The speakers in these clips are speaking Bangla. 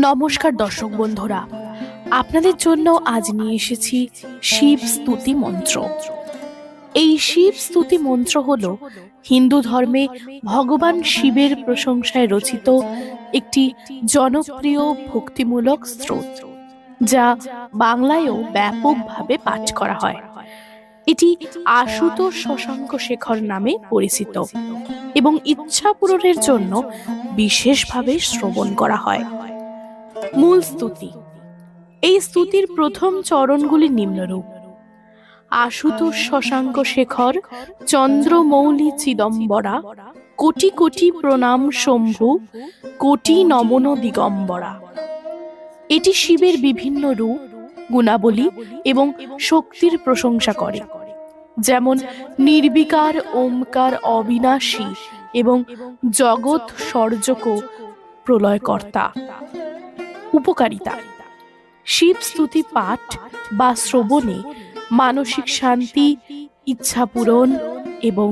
নমস্কার দর্শক বন্ধুরা, আপনাদের জন্য আজ নিয়ে এসেছি শিব স্তুতি মন্ত্র। এই শিব স্তুতি মন্ত্র হল হিন্দু ধর্মে ভগবান শিবের প্রশংসায় রচিত একটি জনপ্রিয় ভক্তিমূলক স্রোত, যা বাংলায়ও ব্যাপকভাবে পাঠ করা হয়। এটি আশুতোষ শশাঙ্ক শেখর নামে পরিচিত এবং ইচ্ছা পূরণের জন্য বিশেষভাবে শ্রবণ করা হয়। মূল স্তুতি। এই স্তুতির প্রথম চরণগুলি নিম্নরূপ: আশুতোষ শশাঙ্ক শেখর চন্দ্রমৌলি চিদম্বরা, কোটি কোটি প্রণাম শম্ভু, কোটি নমন দিগম্বরা। এটি শিবের বিভিন্ন রূপ, গুণাবলী এবং শক্তির প্রশংসা করে, যেমন নির্বিকার, ওমকার, অবিনাশী এবং জগৎ সর্জক প্রলয়কর্তা। উপকারিতা: শিব স্তুতি পাঠ বা শ্রবণে মানসিক শান্তি, ইচ্ছা পূরণ এবং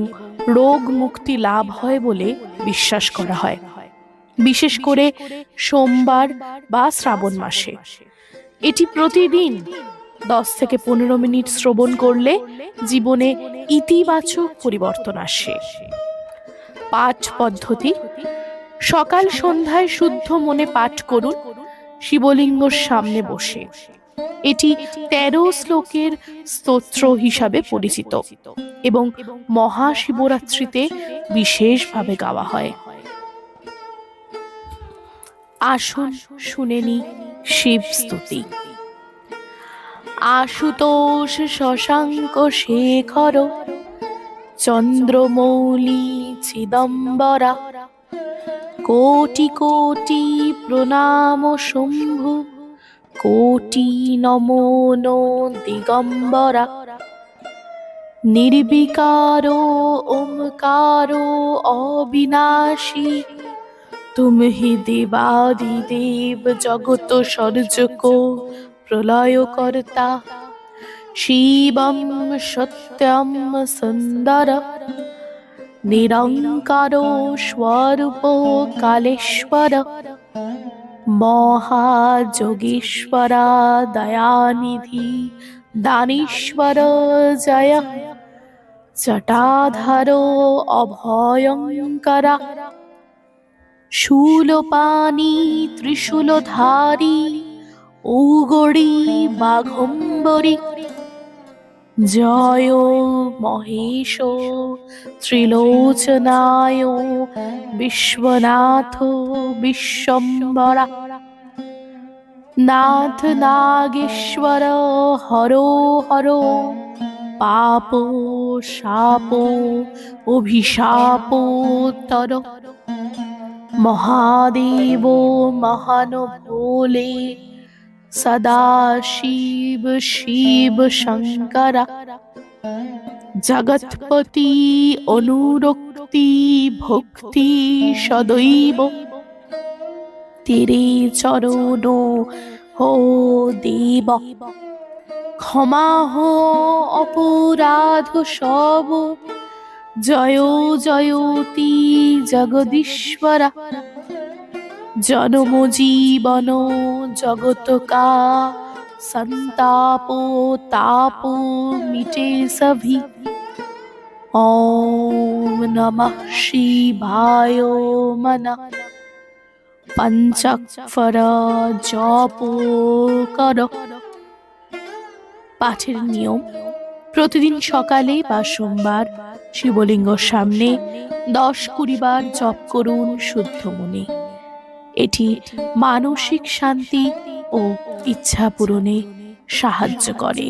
রোগ মুক্তি লাভ হয় বলে বিশ্বাস করা হয়, বিশেষ করে সোমবার বা শ্রাবণ মাসে। এটি প্রতিদিন 10 থেকে 15 মিনিট শ্রবণ করলে জীবনে ইতিবাচক পরিবর্তন আসে। পাঠ পদ্ধতি: সকাল সন্ধ্যায় শুদ্ধ মনে পাঠ করুন, শিবলিঙ্গর সামনে বসে। এটি 13 শ্লোকের স্তোত্র হিসাবে পরিচিত এবং মহাশিবরাত্রিতে বিশেষভাবে গাওয়া হয়। আসুন শুনে নি শিব স্তুতি। আশুতোষ শশাঙ্ক শেখর চন্দ্রমৌলি চিদম্বরা, কোটি কোটি প্রণাম শম্ভু, কোটি নমন দিগম্বরা। নির্বিকার, ওমকার, অবিনাশী, তুমি দেবাদিদেব জগত সর্জক প্রলয়কর্তা। শিবম সত্যম সুন্দর, নিরঙ্কার স্বরূপ কালেশ্বর, মহাযোগীশ্বর দয়ানিধি দানীশ্বর জয়, জটাধর অভয়ঙ্কর, শূলপাণি ত্রিশূলধারী, ঔগরী বাঘম্বরী, জয় মহেশ ত্রিলোচনায় বিশ্বনাথ বিশ্বম্বরা। নাথ নাগেশ্বর হর হর, পাপ শাপ অভিশাপ তর, মহাদেব মহান ভোলে, সদা শিব শিব শঙ্করা। জগৎপতি অনুরক্তি ভক্তি সদৈব, তেরে চরণ হো দেব। ক্ষমা হো অপরাধ সব, জয় জয়তি জগদীশ্বরা। জনম জীবন জগত কা, संताप ताप मिटे सभी। ओम नमः शिवाय मना, पंचाक्षर जप करो। পাঠের নিয়ম: প্রতিদিন সকালে বা সোমবার শিবলিঙ্গর সামনে 10-20 বার জপ করুন শুদ্ধ মনে। এটি মানসিক শান্তি ও ইচ্ছা পূরণে সাহায্য করে।